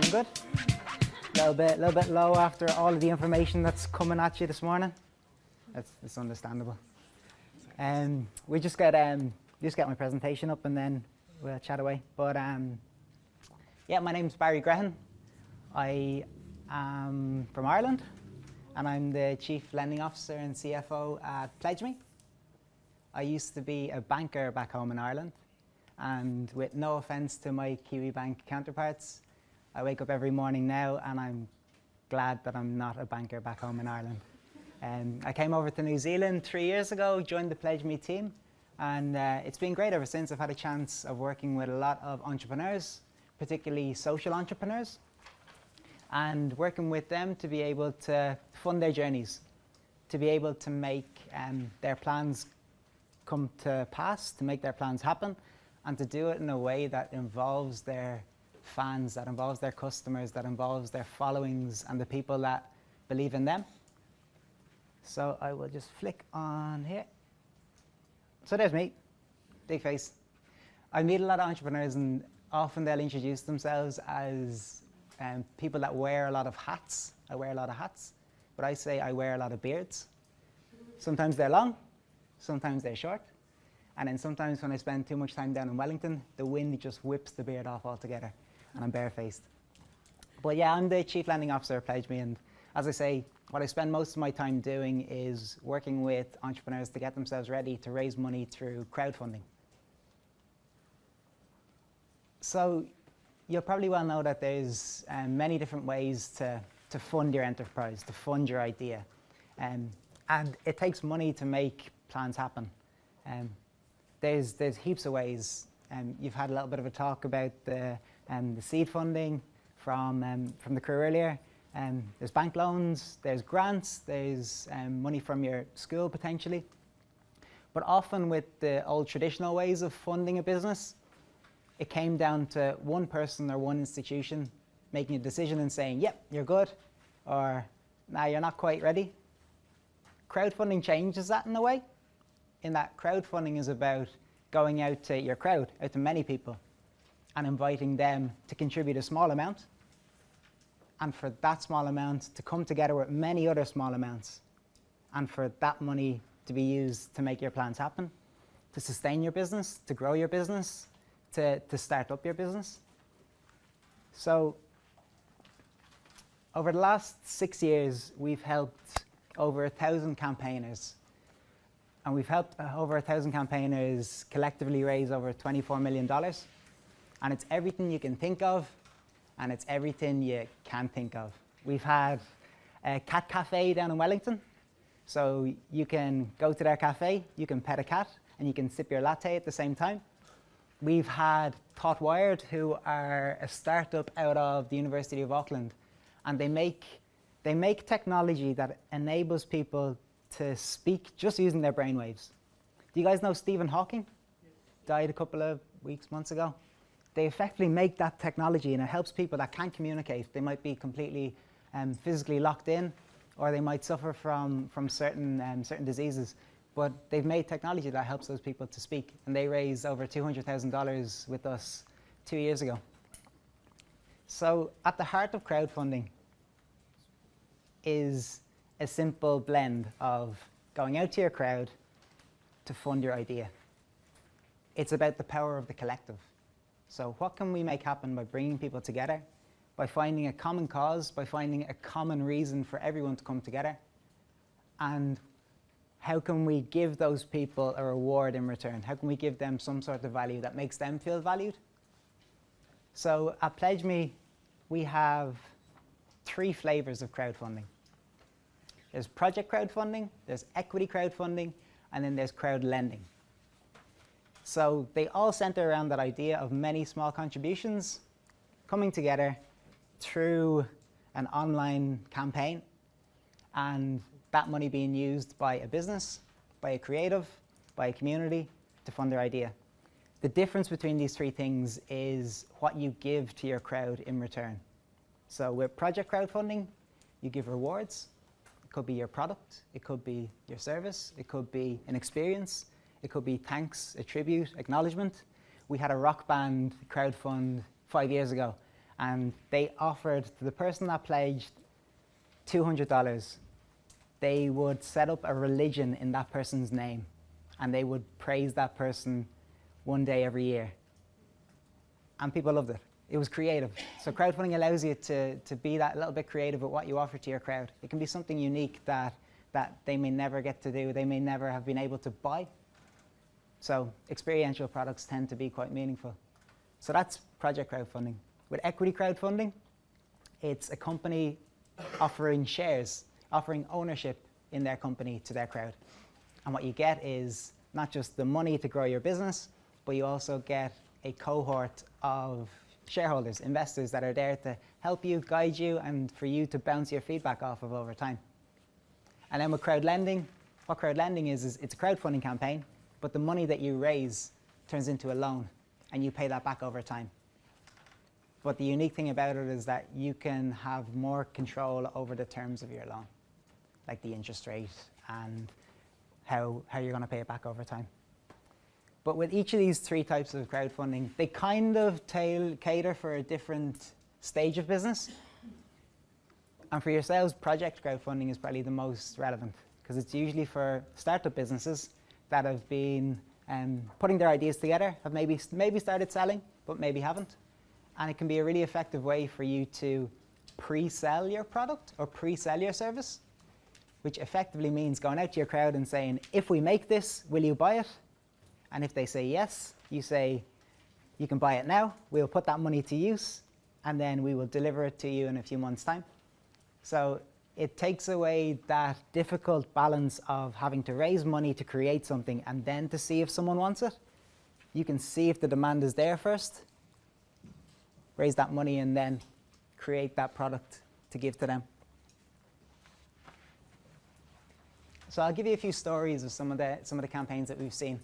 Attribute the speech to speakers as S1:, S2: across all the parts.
S1: Everyone good? A little bit low after all of the information that's coming at you this morning. It's understandable. We just get my presentation up and then we'll chat away. But yeah, my name's Barry Grehan. I am from Ireland, and I'm the Chief Lending Officer and CFO at PledgeMe. I used to be a banker back home in Ireland, and with no offence to my Kiwi bank counterparts, I wake up every morning now and I'm glad that I'm not a banker back home in Ireland. I came over to New Zealand 3 years ago, joined the PledgeMe team, and it's been great ever since. I've had a chance of working with a lot of entrepreneurs, particularly social entrepreneurs, and working with them to be able to fund their journeys, to be able to make their plans come to pass, to make their plans happen, and to do it in a way that involves their fans, that involves their customers, that involves their followings and the people that believe in them. So I will just flick on here. So there's me, big face. I meet a lot of entrepreneurs, and often they'll introduce themselves as people that wear a lot of hats. I wear a lot of hats, but I say I wear a lot of beards. Sometimes they're long, sometimes they're short. And then sometimes when I spend too much time down in Wellington, the wind just whips the beard off altogether, and I'm barefaced. But yeah, I'm the Chief Lending Officer at PledgeMe, and as I say, what I spend most of my time doing is working with entrepreneurs to get themselves ready to raise money through crowdfunding. So you'll probably well know that there's many different ways to fund your enterprise, to fund your idea. And it takes money to make plans happen. There's heaps of ways. You've had a little bit of a talk about the seed funding from the crew earlier. There's bank loans, there's grants, there's money from your school potentially. But often with the old traditional ways of funding a business, it came down to one person or one institution making a decision and saying, yep, you're good, or nah, you're not quite ready. Crowdfunding changes that in a way, in that crowdfunding is about going out to your crowd, out to many people, and inviting them to contribute a small amount, and for that small amount to come together with many other small amounts, and for that money to be used to make your plans happen, to sustain your business, to grow your business, to start up your business. So over the last 6 years, we've helped over 1,000 campaigners. And we've helped over 1,000 campaigners collectively raise over $24 million. And it's everything you can think of, and it's everything you can't think of. We've had a cat cafe down in Wellington. So you can go to their cafe, you can pet a cat, and you can sip your latte at the same time. We've had ThoughtWired, who are a startup out of the University of Auckland. And they make technology that enables people to speak just using their brainwaves. Do you guys know Stephen Hawking? Yes. Died a couple of months ago. They effectively make that technology, and it helps people that can't communicate. They might be completely physically locked in, or they might suffer from certain diseases. But they've made technology that helps those people to speak, and they raised over $200,000 with us 2 years ago. So at the heart of crowdfunding is a simple blend of going out to your crowd to fund your idea. It's about the power of the collective. So what can we make happen by bringing people together, by finding a common cause, by finding a common reason for everyone to come together? And how can we give those people a reward in return? How can we give them some sort of value that makes them feel valued? So at PledgeMe, we have 3 flavors of crowdfunding. There's project crowdfunding, there's equity crowdfunding, and then there's crowd lending. So they all center around that idea of many small contributions coming together through an online campaign, and that money being used by a business, by a creative, by a community to fund their idea. The difference between these 3 things is what you give to your crowd in return. So with project crowdfunding, you give rewards. It could be your product, it could be your service, it could be an experience, it could be thanks, a tribute, acknowledgement. We had a rock band crowdfund 5 years ago, And they offered to the person that pledged $200, they would set up a religion in that person's name, and they would praise that person one day every year. And people loved it. It was creative. So crowdfunding allows you to be that little bit creative with what you offer to your crowd. It can be something unique that they may never get to do, they may never have been able to buy. So experiential products tend to be quite meaningful. So that's project crowdfunding. With equity crowdfunding, it's a company offering shares, offering ownership in their company to their crowd. And what you get is not just the money to grow your business, but you also get a cohort of shareholders, investors that are there to help you, guide you, and for you to bounce your feedback off of over time. And then with crowd lending, what crowd lending is it's a crowdfunding campaign, but the money that you raise turns into a loan, and you pay that back over time. But the unique thing about it is that you can have more control over the terms of your loan, like the interest rate and how you're going to pay it back over time. But with each of these three types of crowdfunding, they kind of cater for a different stage of business. And for yourselves, project crowdfunding is probably the most relevant, because it's usually for startup businesses that have been putting their ideas together, have maybe started selling, but maybe haven't. And it can be a really effective way for you to pre-sell your product or pre-sell your service, which effectively means going out to your crowd and saying, if we make this, will you buy it? And if they say yes, you say, you can buy it now, we'll put that money to use, and then we will deliver it to you in a few months' time. So it takes away that difficult balance of having to raise money to create something and then to see if someone wants it. You can see if the demand is there first, raise that money, and then create that product to give to them. So I'll give you a few stories of some of the campaigns that we've seen.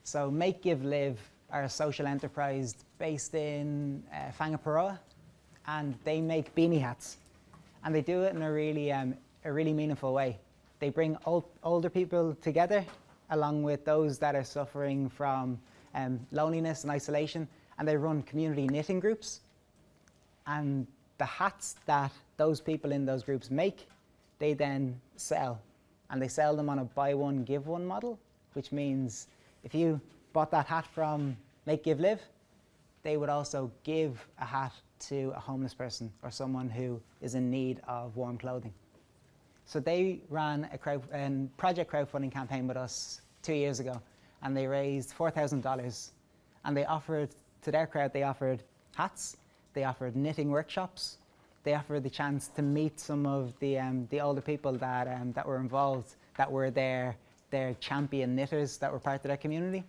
S1: So Make, Give, Live are a social enterprise based in Whangaparoa, and they make beanie hats. And they do it in a really meaningful way. They bring older people together along with those that are suffering from loneliness and isolation, and they run community knitting groups. And the hats that those people in those groups make, they then sell. And they sell them on a buy one, give one model, which means if you bought that hat from Make, Give, Live, they would also give a hat to a homeless person or someone who is in need of warm clothing. So they ran a project crowdfunding campaign with us 2 years ago, and they raised $4,000. And they offered, to their crowd, they offered hats, they offered knitting workshops, they offered the chance to meet some of the older people that were involved, that were their champion knitters that were part of their community.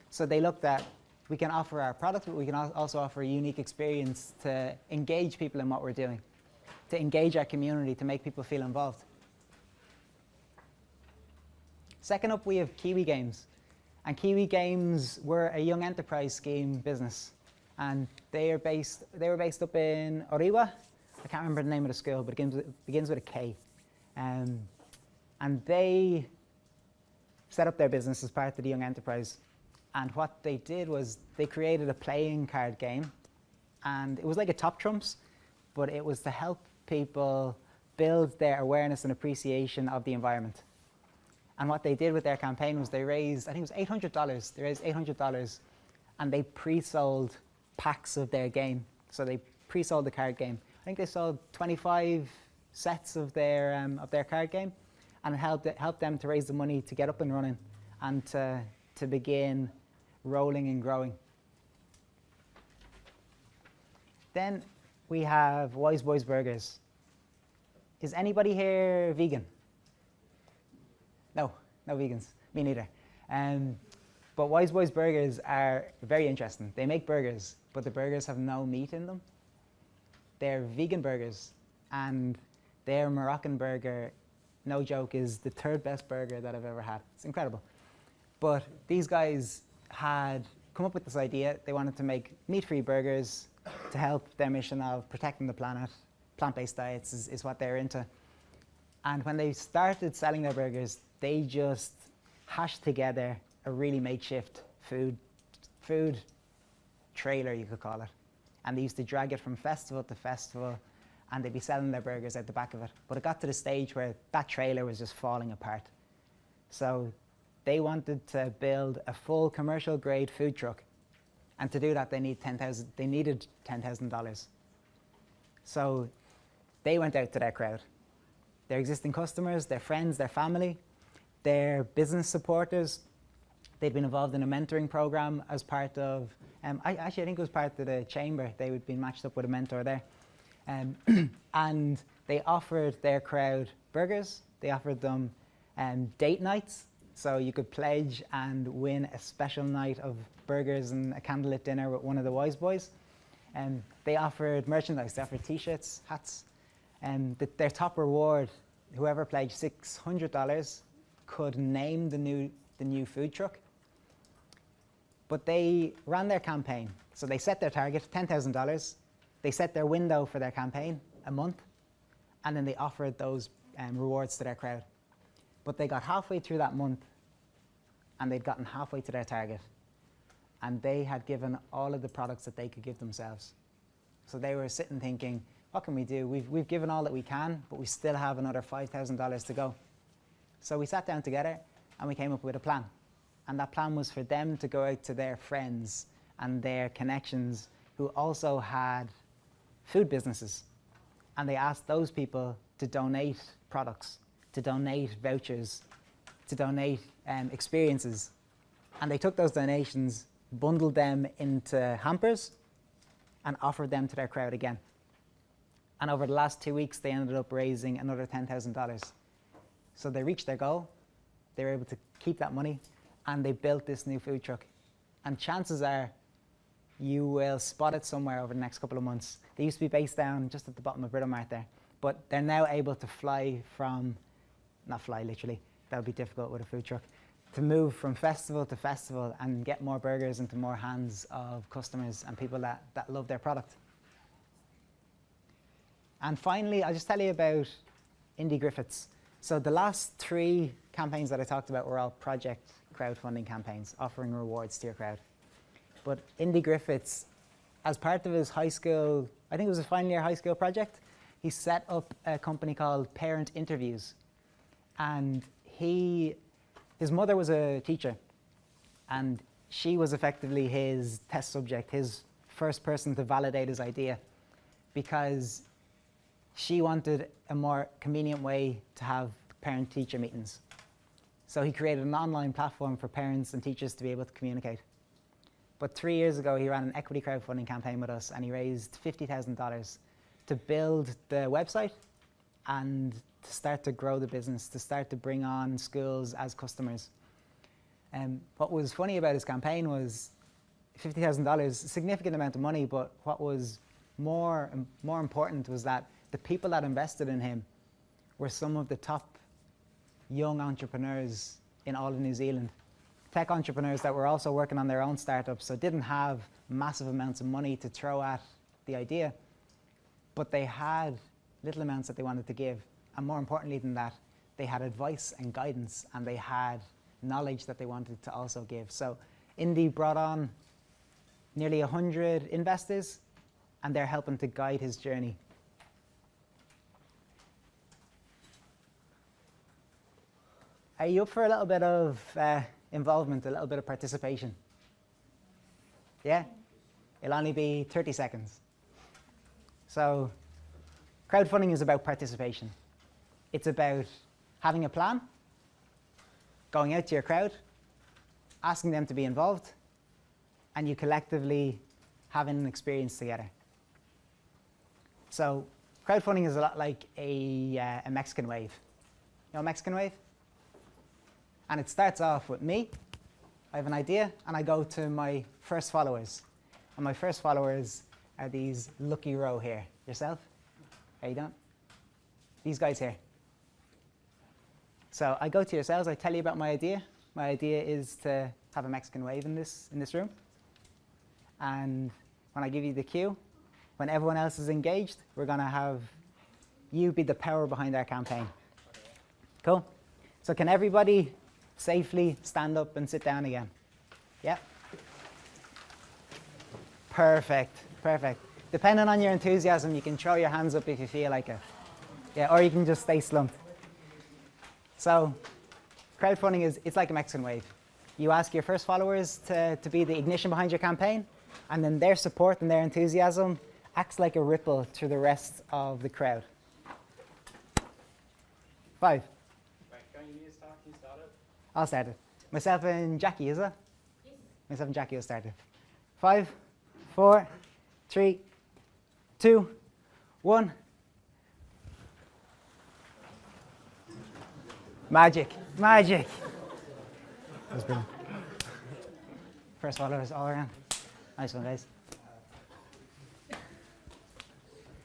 S1: So they looked at, we can offer our product, but we can also offer a unique experience to engage people in what we're doing, to engage our community, to make people feel involved. Second up, we have Kiwi Games. And Kiwi Games were a young enterprise scheme business. And they were based up in Oriwa. I can't remember the name of the school, but it begins with a K. And they set up their business as part of the young enterprise. And what they did was they created a playing card game. And it was like a Top Trumps, but it was to help people build their awareness and appreciation of the environment. And what they did with their campaign was they raised, I think it was $800. They raised $800, and they pre-sold packs of their game. So they pre-sold the card game. I think they sold 25 sets of their card game, and it helped them to raise the money to get up and running and to begin rolling and growing. Then we have Wise Boys Burgers. Is anybody here vegan? No vegans. Me neither. But Wise Boys Burgers are very interesting. They make burgers, but the burgers have no meat in them. They're vegan burgers, and their Moroccan burger, no joke, is the third best burger that I've ever had. It's incredible. But these guys had come up with this idea. They wanted to make meat-free burgers to help their mission of protecting the planet. Plant-based diets is what they're into. And when they started selling their burgers, they just hashed together a really makeshift food trailer, you could call it. And they used to drag it from festival to festival, and they'd be selling their burgers out the back of it. But it got to the stage where that trailer was just falling apart. So they wanted to build a full commercial grade food truck. And to do that, they needed $10,000. So they went out to their crowd, their existing customers, their friends, their family, their business supporters. They'd been involved in a mentoring program as part of, I think it was part of the chamber. They had been matched up with a mentor there. And they offered their crowd burgers. They offered them date nights. So you could pledge and win a special night of burgers and a candlelit dinner with one of the Wise Boys. They offered merchandise. They offered T-shirts, hats. Their top reward, whoever pledged $600, could name the new food truck. But they ran their campaign. So they set their target, $10,000. They set their window for their campaign, a month. And then they offered those rewards to their crowd. But they got halfway through that month, and they'd gotten halfway to their target. And they had given all of the products that they could give themselves. So they were sitting thinking, what can we do? We've given all that we can, but we still have another $5,000 to go. So we sat down together, and we came up with a plan. And that plan was for them to go out to their friends and their connections who also had food businesses. And they asked those people to donate products, to donate vouchers, to donate experiences. And they took those donations, bundled them into hampers, and offered them to their crowd again. And over the last 2 weeks, they ended up raising another $10,000. So they reached their goal. They were able to keep that money, and they built this new food truck. And chances are you will spot it somewhere over the next couple of months. They used to be based down just at the bottom of Britomart there, but they're now able to fly from, not fly literally, that would be difficult with a food truck, to move from festival to festival and get more burgers into more hands of customers and people that love their product. And finally, I'll just tell you about Indie Griffiths. So the last 3 campaigns that I talked about were all project crowdfunding campaigns, offering rewards to your crowd. But Indie Griffiths, as part of his high school, I think it was a final year high school project, he set up a company called Parent Interviews. And his mother was a teacher, and she was effectively his test subject, his first person to validate his idea, because she wanted a more convenient way to have parent-teacher meetings. So he created an online platform for parents and teachers to be able to communicate. But 3 years ago, he ran an equity crowdfunding campaign with us, and he raised $50,000 to build the website and to start to grow the business, to start to bring on schools as customers. What was funny about his campaign was $50,000, a significant amount of money, but what was more important was that the people that invested in him were some of the top young entrepreneurs in all of New Zealand. Tech entrepreneurs that were also working on their own startups, so didn't have massive amounts of money to throw at the idea, but they had little amounts that they wanted to give. And more importantly than that, they had advice and guidance, and they had knowledge that they wanted to also give. So Indie brought on nearly 100 investors, and they're helping to guide his journey. Are you up for a little bit of involvement, a little bit of participation? Yeah? It'll only be 30 seconds. So crowdfunding is about participation. It's about having a plan, going out to your crowd, asking them to be involved, and you collectively having an experience together. So crowdfunding is a lot like a Mexican wave. You know Mexican wave? And it starts off with me. I have an idea, and I go to my first followers. And my first followers are these lucky row here. Yourself? How you doing? These guys here. So I go to yourselves, I tell you about my idea. My idea is to have a Mexican wave in this room. And when I give you the cue, when everyone else is engaged, we're going to have you be the power behind our campaign. Cool? So can everybody safely stand up and sit down again? Yeah? Perfect, perfect. depending on your enthusiasm, you can throw your hands up if you feel like it. Yeah, or you can just stay slumped. So crowdfunding it's like a Mexican wave. You ask your first followers to be the ignition behind your campaign, and then their support and their enthusiasm acts like a ripple through the rest of the crowd. 5.
S2: Right, can you start? You start it?
S1: I'll start it. Myself and Jackie, is it?
S3: Yes.
S1: Myself and Jackie will start it. 5, 4, 3, 2, 1. Magic. Magic. That was brilliant. First followers all around. Nice one, guys.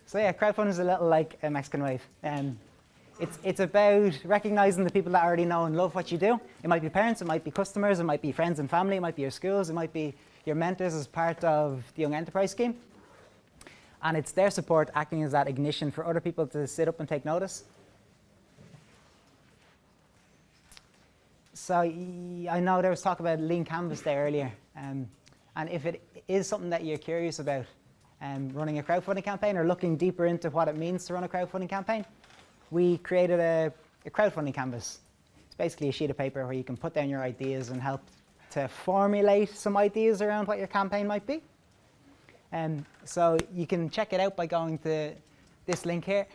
S1: So yeah, crowdfunding is a little like a Mexican wave. It's about recognizing the people that already know and love what you do. It might be parents, it might be customers, it might be friends and family, it might be your schools, it might be your mentors as part of the Young Enterprise Scheme. And it's their support acting as that ignition for other people to sit up and take notice. So I know there was talk about lean canvas there earlier. And if it is something that you're curious about, running a crowdfunding campaign or looking deeper into what it means to run a crowdfunding campaign, we created a crowdfunding canvas. It's basically a sheet of paper where you can put down your ideas and help to formulate some ideas around what your campaign might be. So you can check it out by going to this link here.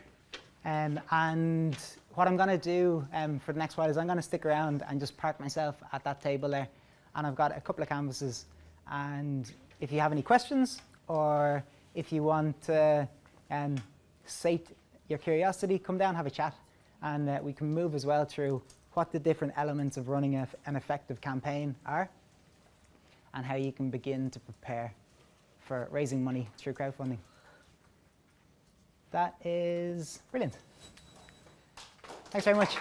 S1: And what I'm going to do for the next while is I'm going to stick around and just park myself at that table there. And I've got a couple of canvases. And if you have any questions or if you want to sate your curiosity, come down, have a chat. And we can move as well through what the different elements of running an effective campaign are and how you can begin to prepare for raising money through crowdfunding. That is brilliant. Thanks very much.